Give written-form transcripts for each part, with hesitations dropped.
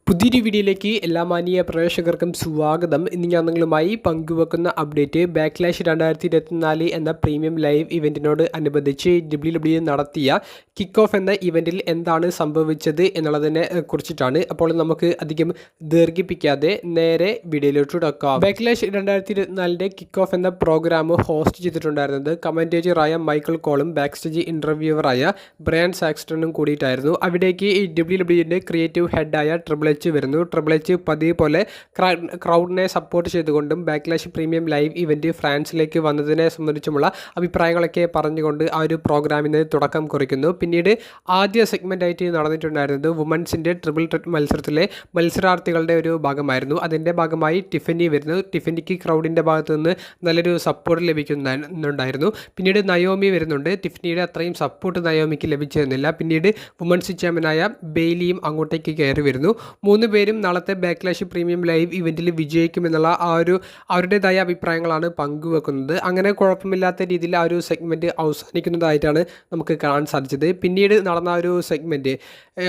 പുതിയൊരു വീഡിയോയിലേക്ക് എല്ലാ മാന്യ പ്രേക്ഷകർക്കും സ്വാഗതം. ഇന്ന് ഞാൻ നിങ്ങളുമായി പങ്കുവെക്കുന്ന അപ്ഡേറ്റ് ബാക്ക്ലാഷ് 2024 എന്ന പ്രീമിയം ലൈവ് ഇവൻറ്റിനോട് അനുബന്ധിച്ച് WWE നടത്തിയ കിക്ക് ഓഫ് എന്ന ഇവൻറ്റിൽ എന്താണ് സംഭവിച്ചത് എന്നുള്ളതിനെ കുറിച്ചിട്ടാണ്. അപ്പോൾ നമുക്ക് അധികം ദീർഘിപ്പിക്കാതെ നേരെ വീഡിയോയിലോട്ട് കിടക്കാം. ബാക്ക്ലാഷ് 2024 കിക്ക് ഓഫ് എന്ന പ്രോഗ്രാം ഹോസ്റ്റ് ചെയ്തിട്ടുണ്ടായിരുന്നത് കമൻറ്റേറ്ററായ മൈക്കിൾ കോളും ബാക്ക് സ്റ്റേജ് ഇൻ്റർവ്യൂവറായ ബ്രയാൻ സാക്സ്റ്റണും കൂടിയിട്ടായിരുന്നു. അവിടേക്ക് ഈ WWE ക്രിയേറ്റീവ് ഹെഡായ ട്രിപ്പിൾ എച്ച് വരുന്നു. ട്രിപ്പിൾ എച്ച് പതിവ് പോലെ ക്രൗഡിനെ സപ്പോർട്ട് ചെയ്തുകൊണ്ടും ബാക്ക്ലാഷ് പ്രീമിയം ലൈവ് ഇവൻറ്റ് ഫ്രാൻസിലേക്ക് വന്നതിനെ സംബന്ധിച്ചുമുള്ള അഭിപ്രായങ്ങളൊക്കെ പറഞ്ഞുകൊണ്ട് ആ ഒരു പ്രോഗ്രാമിന് തുടക്കം കുറിക്കുന്നു. പിന്നീട് ആദ്യ സെഗ്മെൻ്റായിട്ട് നടന്നിട്ടുണ്ടായിരുന്നത് വുമൻസിൻ്റെ ട്രിപ്പിൾ ത്രെറ്റ് മത്സരത്തിലെ മത്സരാർത്ഥികളുടെ ഒരു ഭാഗമായിരുന്നു. അതിൻ്റെ ഭാഗമായി ടിഫനി വരുന്നു. ടിഫനിക്ക് ക്രൗഡിൻ്റെ ഭാഗത്തു നിന്ന് നല്ലൊരു സപ്പോർട്ട് ലഭിക്കുന്നുണ്ടായിരുന്നു. പിന്നീട് നയോമി വരുന്നുണ്ട്. ടിഫനിയുടെ അത്രയും സപ്പോർട്ട് നയോമിക്ക് ലഭിച്ചിരുന്നില്ല. പിന്നീട് വുമൻസ് ചാമ്പ്യനായ ബെയ്ലിയും അങ്ങോട്ടേക്ക് കയറി വരുന്നു. മൂന്ന് പേരും നാളത്തെ ബാക്ക്ലാഷ് പ്രീമിയം ലൈവ് ഇവൻറ്റിൽ വിജയിക്കുമെന്നുള്ള അവരുടേതായ അഭിപ്രായങ്ങളാണ് പങ്കുവെക്കുന്നത്. അങ്ങനെ കുഴപ്പമില്ലാത്ത രീതിയിൽ ആ ഒരു സെഗ്മെൻറ്റ് അവസാനിക്കുന്നതായിട്ടാണ് നമുക്ക് കാണാൻ സാധിച്ചത്. പിന്നീട് നടന്ന ഒരു സെഗ്മെൻറ്റ്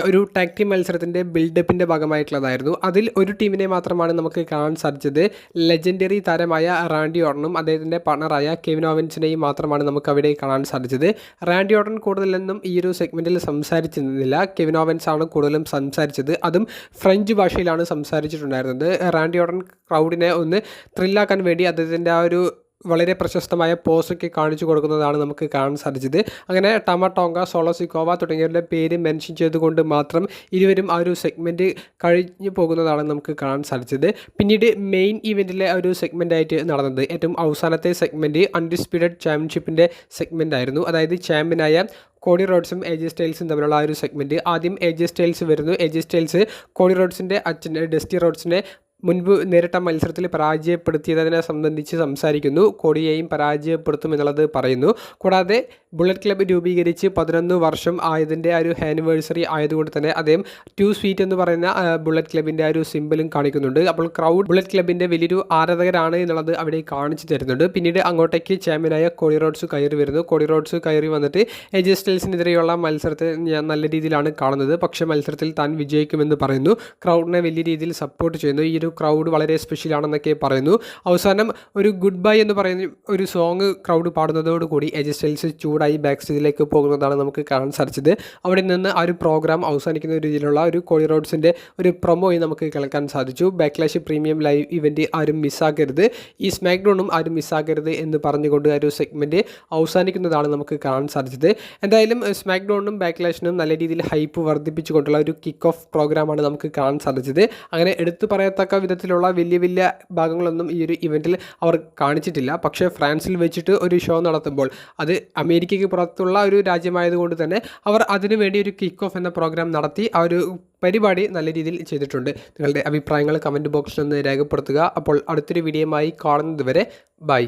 ഒരു ടാഗ് ടീം മത്സരത്തിൻ്റെ ബിൽഡപ്പിൻ്റെ ഭാഗമായിട്ടുള്ളതായിരുന്നു. അതിൽ ഒരു ടീമിനെ മാത്രമാണ് നമുക്ക് കാണാൻ സാധിച്ചത്. ലെജൻഡറി താരമായ റാൻഡി ഓർട്ടനും അദ്ദേഹത്തിൻ്റെ പാർട്ണറായ കെവിൻ ഓവൻസിനെയും മാത്രമാണ് നമുക്ക് അവിടെ കാണാൻ സാധിച്ചത്. റാൻഡി ഓർട്ടൻ കൂടുതലൊന്നും ഈ ഒരു സെഗ്മെൻറ്റിൽ സംസാരിച്ചിരുന്നില്ല. കെവിൻ ഓവൻസ് ആണ് കൂടുതലും സംസാരിച്ചത്. അതും ഫ്രഞ്ച് ഭാഷയിലാണ് സംസാരിച്ചിട്ടുണ്ടായിരുന്നത്. റാൻഡി ഓർട്ടൻ ക്രൗഡിനെ ഒന്ന് ത്രില്ലാക്കാൻ വേണ്ടി അദ്ദേഹത്തിൻ്റെ ആ ഒരു വളരെ പ്രശസ്തമായ പോസ്റ്റൊക്കെ കാണിച്ചു കൊടുക്കുന്നതാണ് നമുക്ക് കാണാൻ സാധിച്ചത്. അങ്ങനെ ടമ ടോങ്ക, സോളോ സിക്കോവ തുടങ്ങിയവരുടെ പേര് മെൻഷൻ ചെയ്തുകൊണ്ട് മാത്രം ഇരുവരും ആ ഒരു സെഗ്മെൻറ്റ് കഴിഞ്ഞു പോകുന്നതാണ് നമുക്ക് കാണാൻ സാധിച്ചത്. പിന്നീട് മെയിൻ ഇവൻറ്റിലെ ഒരു സെഗ്മെൻറ്റായിട്ട് നടന്നത് ഏറ്റവും അവസാനത്തെ സെഗ്മെൻറ്റ് അൺഡിസ്പ്യൂട്ടഡ് ചാമ്പ്യൻഷിപ്പിൻ്റെ സെഗ്മെൻ്റ് ആയിരുന്നു. അതായത് ചാമ്പ്യനായ കോഡി റോഡ്സും എജെ സ്റ്റൈൽസും തമ്മിലുള്ള ആ ഒരു സെഗ്മെൻറ്റ്. ആദ്യം എജെ സ്റ്റൈൽസ് വരുന്നു. എജെ സ്റ്റൈൽസ് കോഡി റോഡ്സിൻ്റെ അച്ഛൻ ഡസ്റ്റി റോഡ്സിനെ മുൻപ് നേരിട്ട മത്സരത്തിൽ പരാജയപ്പെടുത്തിയതിനെ സംബന്ധിച്ച് സംസാരിക്കുന്നു. കോഡിയെയും പരാജയപ്പെടുത്തുമെന്നുള്ളത് പറയുന്നു. കൂടാതെ ബുള്ളറ്റ് ക്ലബ്ബ് രൂപീകരിച്ച് 11 വർഷം ആയതിൻ്റെ ആ ഒരു ആനിവേഴ്സറി ആയതുകൊണ്ട് തന്നെ അദ്ദേഹം ടു സ്വീറ്റ് എന്ന് പറയുന്ന ബുള്ളറ്റ് ക്ലബിൻ്റെ ആ ഒരു സിമ്പിളും കാണിക്കുന്നുണ്ട്. അപ്പോൾ ക്രൗഡ് ബുള്ളറ്റ് ക്ലബിൻ്റെ വലിയൊരു ആരാധകരാണ് എന്നുള്ളത് അവിടെ കാണിച്ചു തരുന്നുണ്ട്. പിന്നീട് അങ്ങോട്ടേക്ക് ചാമ്പ്യനായ കോഡി റോഡ്സ് കയറി വരുന്നു. കോഡി റോഡ്സ് കയറി വന്നിട്ട് എജെ സ്റ്റൈൽസിനെതിരെയുള്ള മത്സരത്തെ ഞാൻ നല്ല രീതിയിലാണ് കാണുന്നത്, പക്ഷേ മത്സരത്തിൽ താൻ വിജയിക്കുമെന്ന് പറയുന്നു. ക്രൗഡിനെ വലിയ രീതിയിൽ സപ്പോർട്ട് ചെയ്യുന്നു. ഈ ഒരു ക്രൗഡ് വളരെ സ്പെഷ്യലാണെന്നൊക്കെ പറയുന്നു. അവസാനം ഒരു ഗുഡ് ബൈ എന്ന് പറയുന്ന ഒരു സോങ് ക്രൗഡ് പാടുന്നതോടുകൂടി എജെ സ്റ്റൈൽസ് ചൂടായി ബാക്ക് സ്റ്റേജിലേക്ക് പോകുന്നതാണ് നമുക്ക് കാണാൻ സാധിച്ചത്. അവിടെ നിന്ന് ആ ഒരു പ്രോഗ്രാം അവസാനിക്കുന്ന രീതിയിലുള്ള ഒരു കോഡി റോഡ്സിൻ്റെ ഒരു പ്രൊമോയും നമുക്ക് കേൾക്കാൻ സാധിച്ചു. ബാക്ക്ലാഷ് പ്രീമിയം ലൈവ് ഇവൻറ്റ് ആരും മിസ്സാക്കരുത്, ഈ സ്മാക്ക് ഡൗണും ആരും മിസ്സാക്കരുത് എന്ന് പറഞ്ഞുകൊണ്ട് ആ ഒരു സെഗ്മെൻറ്റ് അവസാനിക്കുന്നതാണ് നമുക്ക് കാണാൻ സാധിച്ചത്. എന്തായാലും സ്മാക്ക് ഡൗണിനും ബാക്ക്ലാഷിനും നല്ല രീതിയിൽ ഹൈപ്പ് വർദ്ധിപ്പിച്ചുകൊണ്ടുള്ള ഒരു കിക്ക് ഓഫ് പ്രോഗ്രാമാണ് നമുക്ക് കാണാൻ സാധിച്ചത്. അങ്ങനെ എടുത്തു പറയത്തക്ക വിധത്തിലുള്ള വലിയ വലിയ ഭാഗങ്ങളൊന്നും ഈ ഒരു ഇവൻറ്റിൽ അവർ കാണിച്ചിട്ടില്ല. പക്ഷേ ഫ്രാൻസിൽ വെച്ചിട്ട് ഒരു ഷോ നടത്തുമ്പോൾ അത് അമേരിക്കയ്ക്ക് പുറത്തുള്ള ഒരു രാജ്യമായതുകൊണ്ട് തന്നെ അവർ അതിനുവേണ്ടി ഒരു കിക്ക് ഓഫ് എന്ന പ്രോഗ്രാം നടത്തി ആ ഒരു പരിപാടി നല്ല രീതിയിൽ ചെയ്തിട്ടുണ്ട്. നിങ്ങളുടെ അഭിപ്രായങ്ങൾ കമൻറ്റ് ബോക്സിൽ ഒന്ന് രേഖപ്പെടുത്തുക. അപ്പോൾ അടുത്തൊരു വീഡിയോയുമായി കാണുന്നത് വരെ ബൈ.